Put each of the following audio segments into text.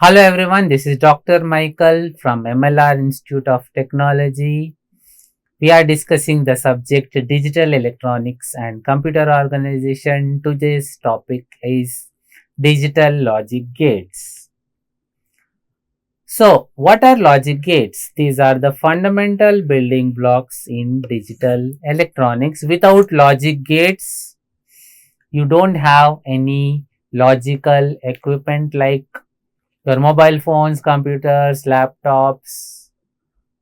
Hello everyone, this is Dr. Michael from MLR Institute of Technology. We are discussing the subject digital electronics and computer organization. Today's topic is digital logic gates. So, what are logic gates? These are the fundamental building blocks in digital electronics. Without logic gates, you don't have any logical equipment like your mobile phones, computers, laptops,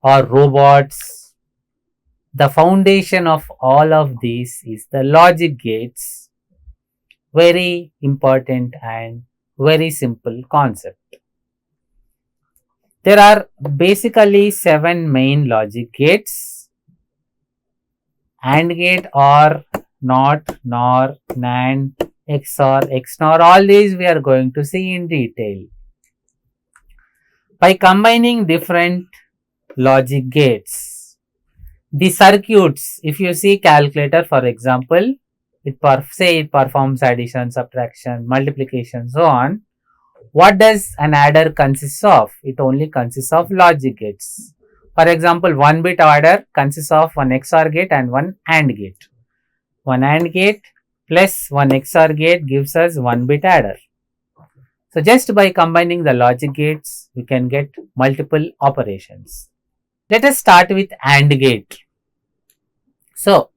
or robots. The foundation of all of these is the logic gates. Very important and very simple concept. There are basically 7 main logic gates: AND gate, OR, NOT, NOR, NAND, XOR, XNOR. All these we are going to see in detail. By combining different logic gates, the circuits, if you see calculator for example, it performs addition, subtraction, multiplication, so on. What does an adder consist of? It only consists of logic gates. For example, 1-bit adder consists of one XOR gate and one AND gate. One AND gate plus one XOR gate gives us 1-bit adder. So just by combining the logic gates, we can get multiple operations. Let us start with AND gate. So,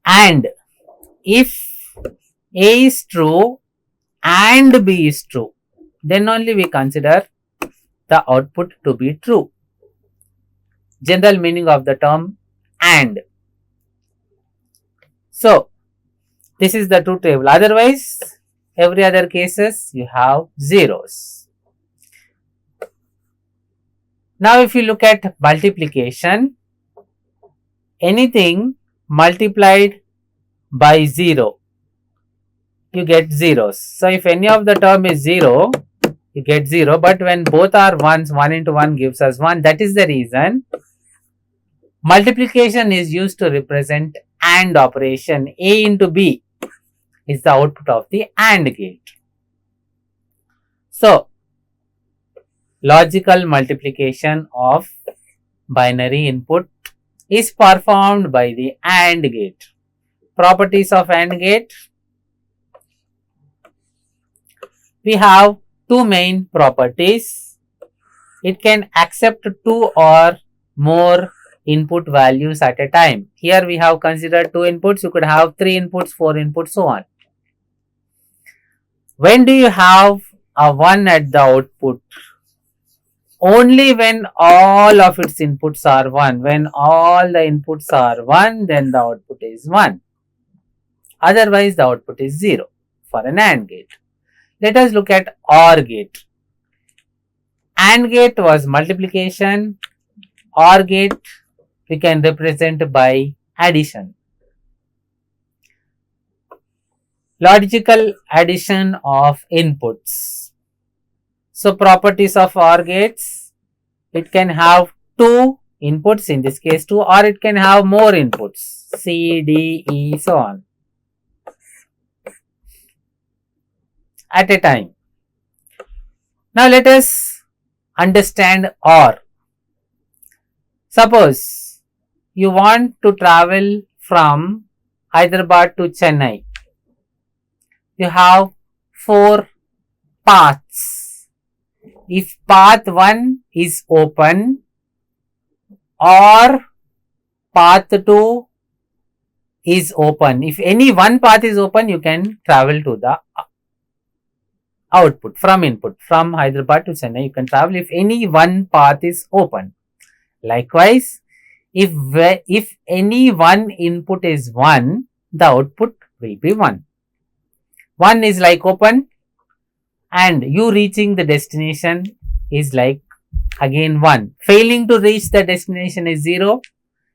AND, if A is true and B is true, then only we consider the output to be true. General meaning of the term AND. So, this is the truth table. Otherwise, every other cases you have zeros. Now if you look at multiplication, anything multiplied by 0, you get zeros. So if any of the term is 0, you get 0, but when both are ones, 1 into 1 gives us 1. That is the reason multiplication is used to represent AND operation. A into B is the output of the AND gate. So, logical multiplication of binary input is performed by the AND gate. Properties of AND gate. We have two main properties. It can accept 2 or more input values at a time. Here we have considered 2 inputs. You could have 3 inputs, 4 inputs, so on. When do you have a 1 at the output? Only when all of its inputs are 1. When all the inputs are 1, then the output is 1. Otherwise, the output is 0 for an AND gate. Let us look at OR gate. AND gate was multiplication. OR gate we can represent by addition. Logical addition of inputs. So properties of OR gates, it can have 2 inputs, in this case 2, or it can have more inputs, C, D, E, so on, at a time. Now let us understand OR. Suppose you want to travel from Hyderabad to Chennai. You have 4 paths. If path 1 is open or path 2 is open, if any one path is open, you can travel to the output from input. From Hyderabad to Chennai, you can travel if any one path is open. Likewise, if any one input is 1, the output will be 1. 1 is like open, and you reaching the destination is like again 1. Failing to reach the destination is 0.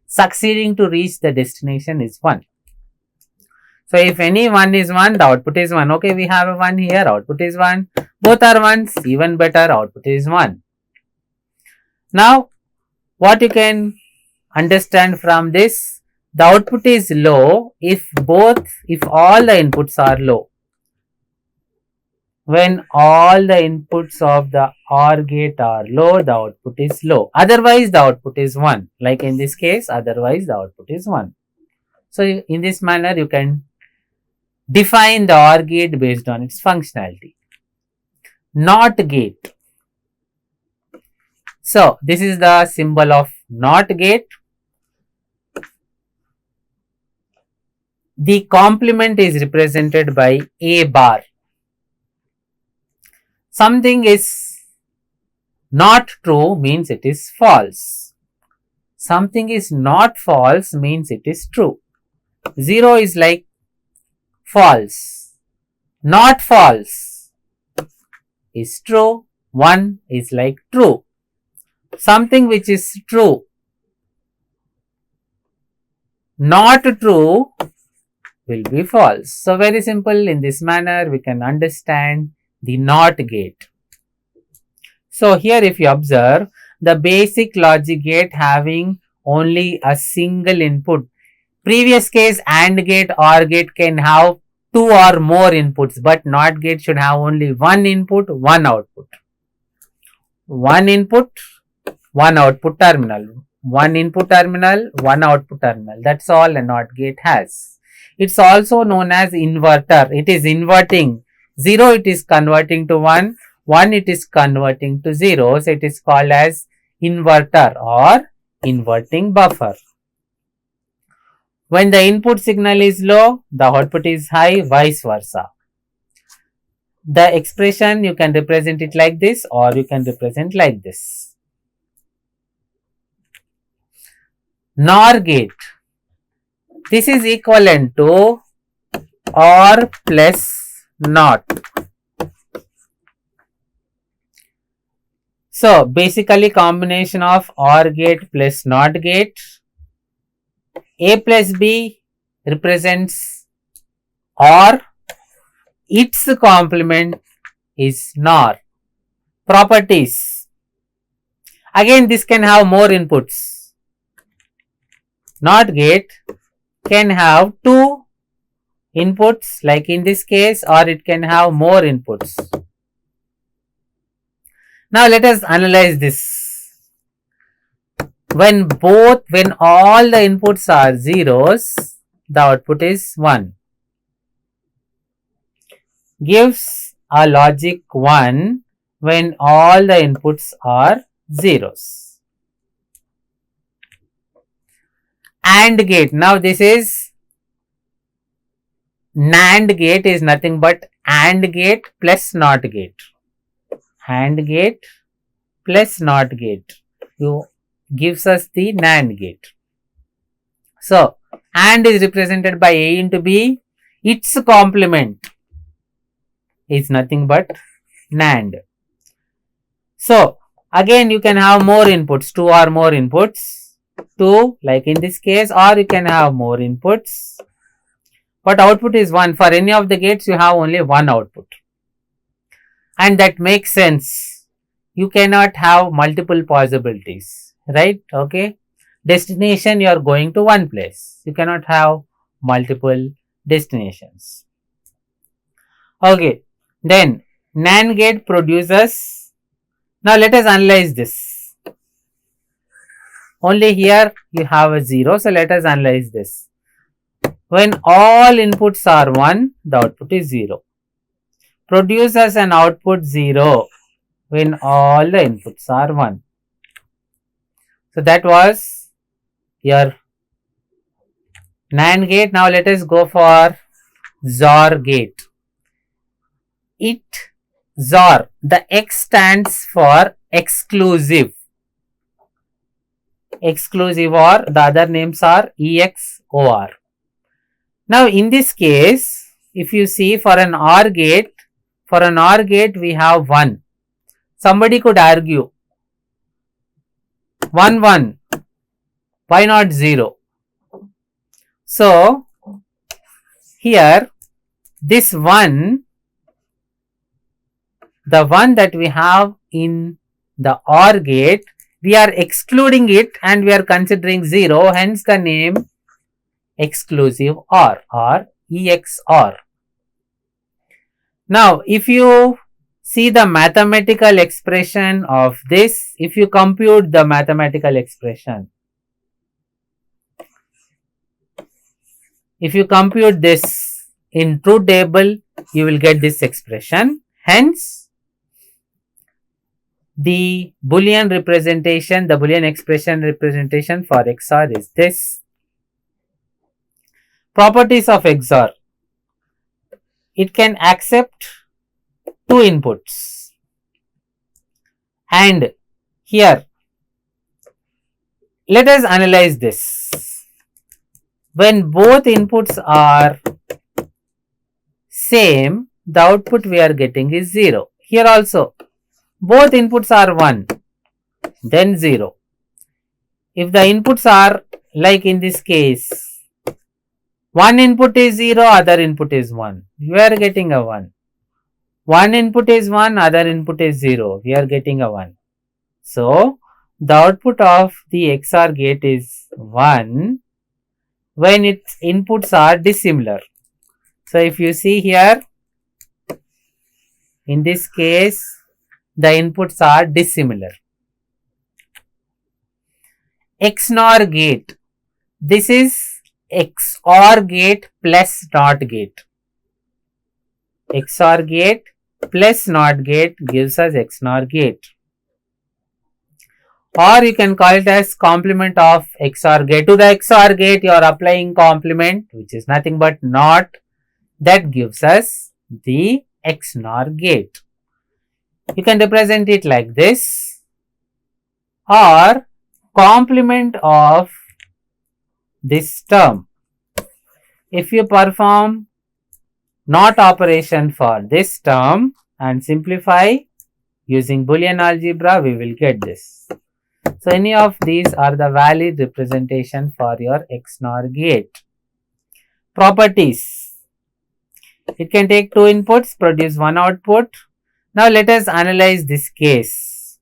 Succeeding to reach the destination is 1. So if any 1 is 1, the output is 1. Okay, we have a 1 here, output is 1. Both are 1s, even better, output is 1. Now, what you can understand from this, the output is low if all the inputs are low. When all the inputs of the OR gate are low, the output is low. Otherwise, the output is 1. Like in this case, otherwise the output is 1. So, in this manner, you can define the OR gate based on its functionality. NOT gate. So, this is the symbol of NOT gate. The complement is represented by A bar. Something is not true means it is false. Something is not false means it is true. 0 is like false. Not false is true. 1 is like true. Something which is true, not true, will be false. So, very simple. In this manner, we can understand the NOT gate. So, here if you observe, the basic logic gate having only a single input. Previous case, AND gate, OR gate can have 2 or more inputs, but NOT gate should have only one input, one output. One input, one output terminal. One input terminal, one output terminal. That's all a NOT gate has. It's also known as inverter. It is inverting. 0 it is converting to 1. 1 it is converting to 0. So, it is called as inverter or inverting buffer. When the input signal is low, the output is high, vice versa. The expression you can represent it like this or you can represent like this. NOR gate. This is equivalent to OR plus NOT. So, basically combination of OR gate plus NOT gate. A plus B represents OR. Its complement is NOR. Properties. Again, this can have more inputs. NOT gate can have 2 inputs like in this case, or it can have more inputs. Now, let us analyze this. When all the inputs are zeros, the output is 1. Gives a logic 1 when all the inputs are zeros. AND gate. Now, this is NAND gate is nothing but AND gate plus NOT gate. AND gate plus NOT gate gives us the NAND gate. So, AND is represented by A into B. Its complement is nothing but NAND. So, again you can have more inputs, 2 or more inputs. 2 like in this case, or you can have more inputs, but output is 1. For any of the gates you have only one output, and that makes sense. You cannot have multiple possibilities, right? Okay, destination you are going to one place, you cannot have multiple destinations. Okay, then NAND gate produces. Now let us analyze this. Only here you have a 0. So, let us analyze this. When all inputs are 1, the output is 0. Produces an output 0 when all the inputs are 1. So, that was your NAND gate. Now, let us go for XOR gate. XOR, the X stands for exclusive. Exclusive, or the other names are EXOR. Now, in this case, if you see for an OR gate we have 1. Somebody could argue 1 1, why not 0? So, here this 1, the one that we have in the OR gate, we are excluding it and we are considering 0, hence the name exclusive OR or EXOR. Now, if you see the mathematical expression of this, if you compute the mathematical expression, if you compute this in truth table, you will get this expression. Hence, the Boolean representation, the Boolean expression representation for XOR is this. Properties of XOR. It can accept two inputs. And here, let us analyze this. When both inputs are same, the output we are getting is 0. Here also, both inputs are 1, then 0. If the inputs are, like in this case, one input is 0, other input is 1, we are getting a 1. One input is 1, other input is 0, we are getting a 1. So, the output of the XOR gate is 1 when its inputs are dissimilar. So, if you see here, in this case, the inputs are dissimilar. XNOR gate. This is XOR gate plus NOT gate. XOR gate plus NOT gate gives us XNOR gate. Or you can call it as complement of XOR gate. To the XOR gate, you are applying complement, which is nothing but NOT. That gives us the XNOR gate. You can represent it like this, or complement of this term. If you perform NOT operation for this term and simplify using Boolean algebra, we will get this. So, any of these are the valid representation for your XNOR gate. Properties. It can take two inputs, produce one output. Now, let us analyze this case.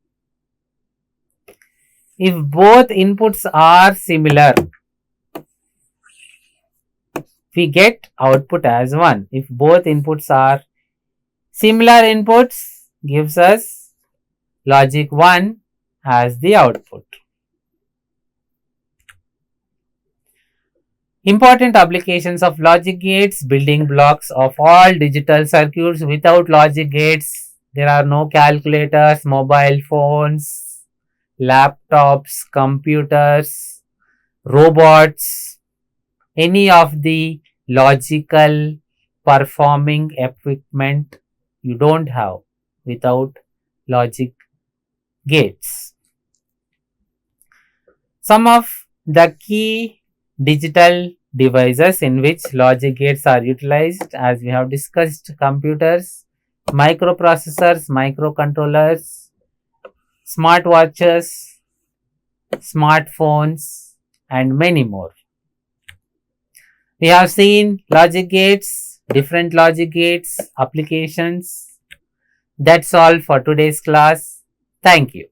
If both inputs are similar, we get output as 1. If both inputs are similar inputs, gives us logic 1 as the output. Important applications of logic gates, building blocks of all digital circuits. Without logic gates, there are no calculators, mobile phones, laptops, computers, robots, any of the logical performing equipment you don't have without logic gates. Some of the key digital devices in which logic gates are utilized, as we have discussed: computers, microprocessors, microcontrollers, smartwatches, smartphones, and many more. We have seen logic gates, different logic gates, applications. That's all for today's class. Thank you.